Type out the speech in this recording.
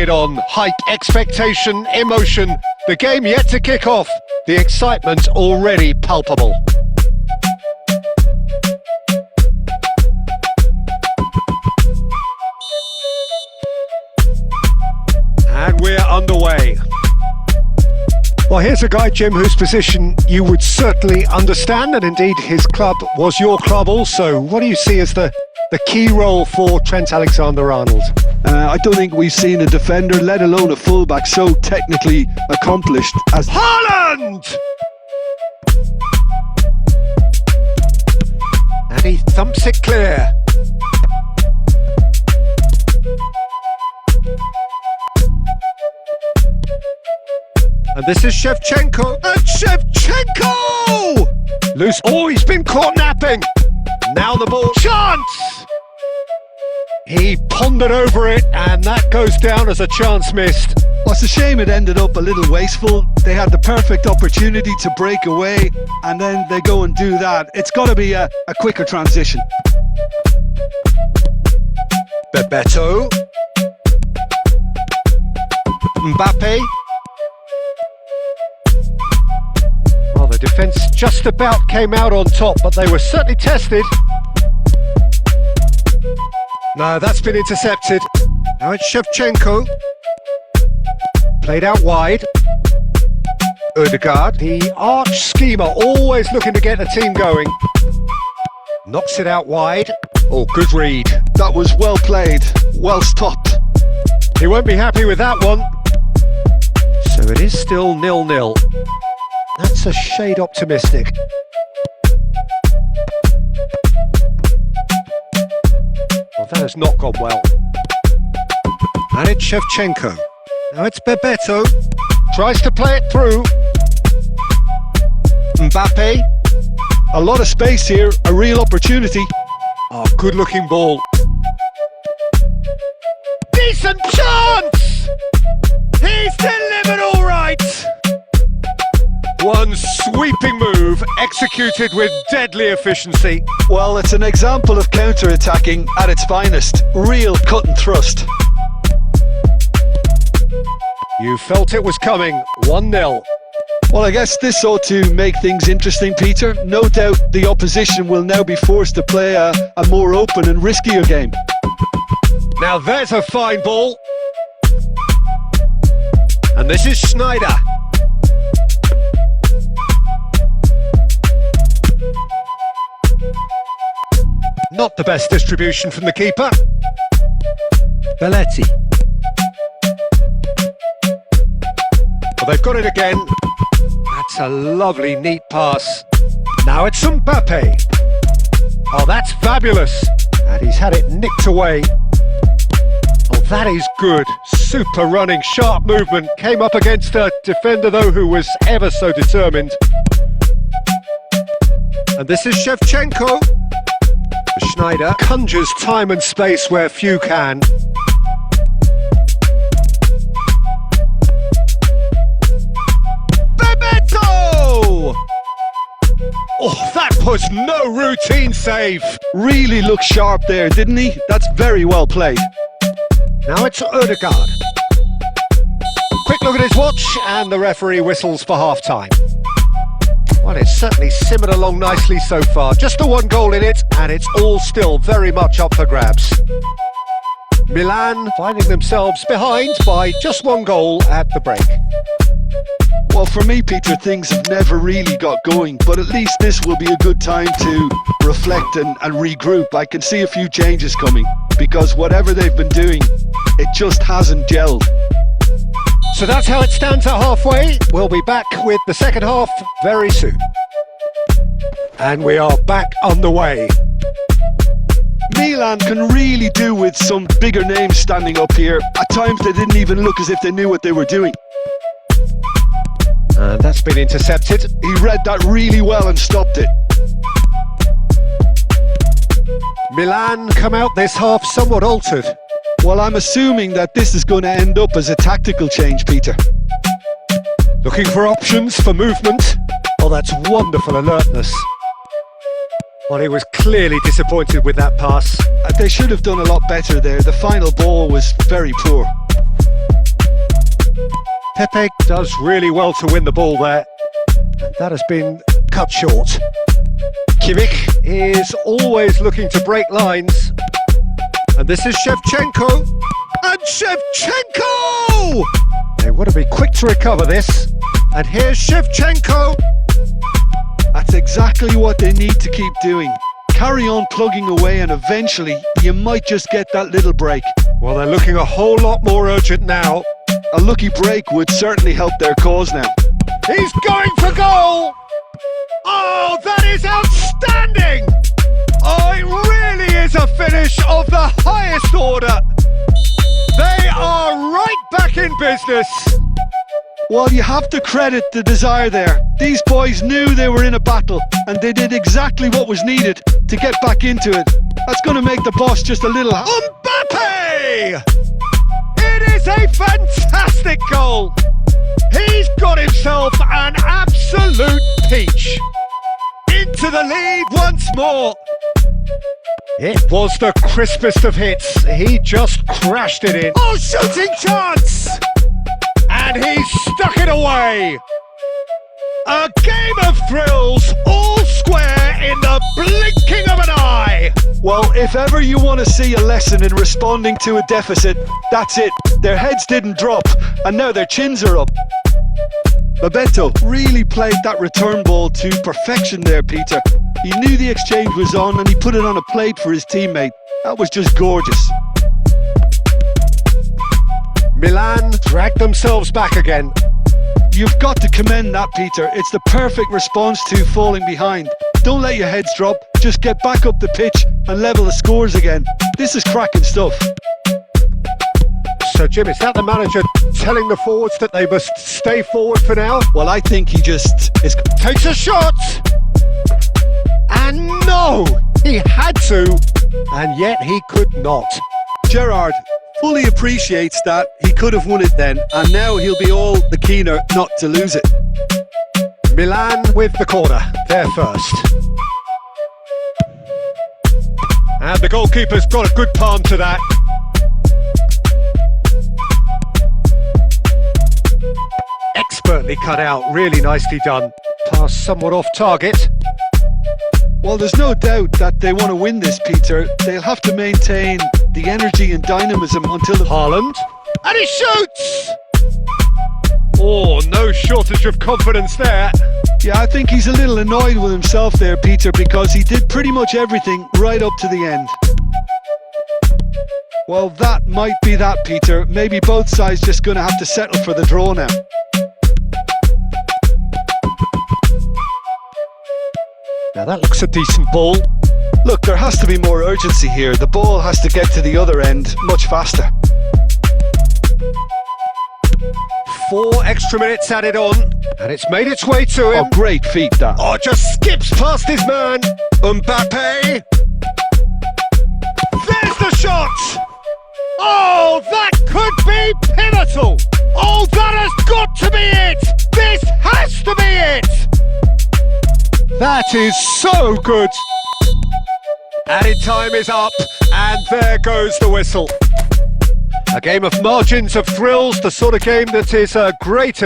it on. Hype, expectation, emotion. The game yet to kick off. The excitement already palpable. And we're underway. Well, here's a guy, Jim, whose position you would certainly understand, and indeed his club was your club also. What do you see as the key role for Trent Alexander-Arnold? I don't think we've seen a defender, let alone a fullback, so technically accomplished as Haaland! And he thumps it clear. And this is Shevchenko. And Shevchenko! Loose. Oh, he's been caught napping. Now the ball. Chance! He pondered over it, and that goes down as a chance missed. Well, it's a shame it ended up a little wasteful. They had the perfect opportunity to break away, and then they go and do that. It's got to be a quicker transition. Bebeto. Mbappe. Well, the defence just about came out on top, but they were certainly tested. No, that's been intercepted. Now it's Shevchenko. Played out wide. Odegaard, the arch schemer, always looking to get the team going. Knocks it out wide. Oh, good read. That was well played, well stopped. He won't be happy with that one. So it is still 0-0. That's a shade optimistic. Well, that has not gone well. And it's Shevchenko. Now it's Bebeto. Tries to play it through. Mbappe. A lot of space here, a real opportunity. Oh, good looking ball. Decent chance! He's delivered all right! One sweeping move, executed with deadly efficiency. Well, it's an example of counter-attacking at its finest. Real cut and thrust. You felt it was coming. 1-0. Well, I guess this ought to make things interesting, Peter. No doubt the opposition will now be forced to play a more open and riskier game. Now there's a fine ball. And this is Schneider. Not the best distribution from the keeper. Belletti. Well, they've got it again. That's a lovely, neat pass. Now it's Mbappe. Oh, that's fabulous. And he's had it nicked away. Oh, that is good. Super running, sharp movement. Came up against a defender, though, who was ever so determined. And this is Shevchenko. Schneider conjures time and space where few can. Bebeto! Oh, that was no routine save. Really looked sharp there, didn't he? That's very well played. Now it's Odegaard. Quick look at his watch, and the referee whistles for half-time. Well, it's certainly simmered along nicely so far. Just the one goal in it, and it's all still very much up for grabs. Milan finding themselves behind by just one goal at the break. Well, for me, Peter, things have never really got going, but at least this will be a good time to reflect and regroup. I can see a few changes coming, because whatever they've been doing, it just hasn't gelled. So that's how it stands at halfway. We'll be back with the second half very soon. And we are back on the way. Milan can really do with some bigger names standing up here. At times they didn't even look as if they knew what they were doing. And that's been intercepted. He read that really well and stopped it. Milan come out this half somewhat altered. Well, I'm assuming that this is going to end up as a tactical change, Peter. Looking for options for movement. Oh, that's wonderful alertness. Well, he was clearly disappointed with that pass. They should have done a lot better there. The final ball was very poor. Pepe does really well to win the ball there. That has been cut short. Kimmich is always looking to break lines. And this is Shevchenko. And Shevchenko! They want to be quick to recover this. And here's Shevchenko. That's exactly what they need to keep doing. Carry on plugging away and eventually you might just get that little break. Well, they're looking a whole lot more urgent now. A lucky break would certainly help their cause now. He's going for goal! Oh, that is outstanding! Oh, it really is a finish of the highest order. They are right back in business. Well, you have to credit the desire there. These boys knew they were in a battle and they did exactly what was needed to get back into it. That's going to make the boss just a little... Mbappe! It is a fantastic goal. He's got himself an absolute peach. Into the lead once more. It was the crispest of hits. He just crashed it in. Oh, shooting chance! And he stuck it away. A game of thrills, all square in the blinking of an eye. Well, if ever you want to see a lesson in responding to a deficit, that's it. Their heads didn't drop, and now their chins are up. Bebeto really played that return ball to perfection there, Peter. He knew the exchange was on and he put it on a plate for his teammate. That was just gorgeous. Milan dragged themselves back again. You've got to commend that, Peter. It's the perfect response to falling behind. Don't let your heads drop. Just get back up the pitch and level the scores again. This is cracking stuff. So, Jim, is that the manager telling the forwards that they must stay forward for now? Well, I think he just takes a shot! And no! He had to, and yet he could not. Gerrard fully appreciates that he could have won it then, and now he'll be all the keener not to lose it. Milan with the corner, they're first. And the goalkeeper's got a good palm to that. Expertly cut out, really nicely done. Pass somewhat off target. Well, there's no doubt that they want to win this, Peter. They'll have to maintain the energy and dynamism until the... Haaland. And he shoots! Oh, no shortage of confidence there. Yeah, I think he's a little annoyed with himself there, Peter, because he did pretty much everything right up to the end. Well, that might be that, Peter. Maybe both sides just going to have to settle for the draw now. Now that looks a decent ball. Look, there has to be more urgency here. The ball has to get to the other end much faster. 4 extra minutes added on, and it's made its way to him. Oh, great feat, that. Oh, just skips past his man. Mbappe. There's the shot. Oh, that could be pivotal. Oh, that has got to be it. This has to be it. That is so good. Added time is up, and there goes the whistle. A game of margins, of thrills, the sort of game that is a great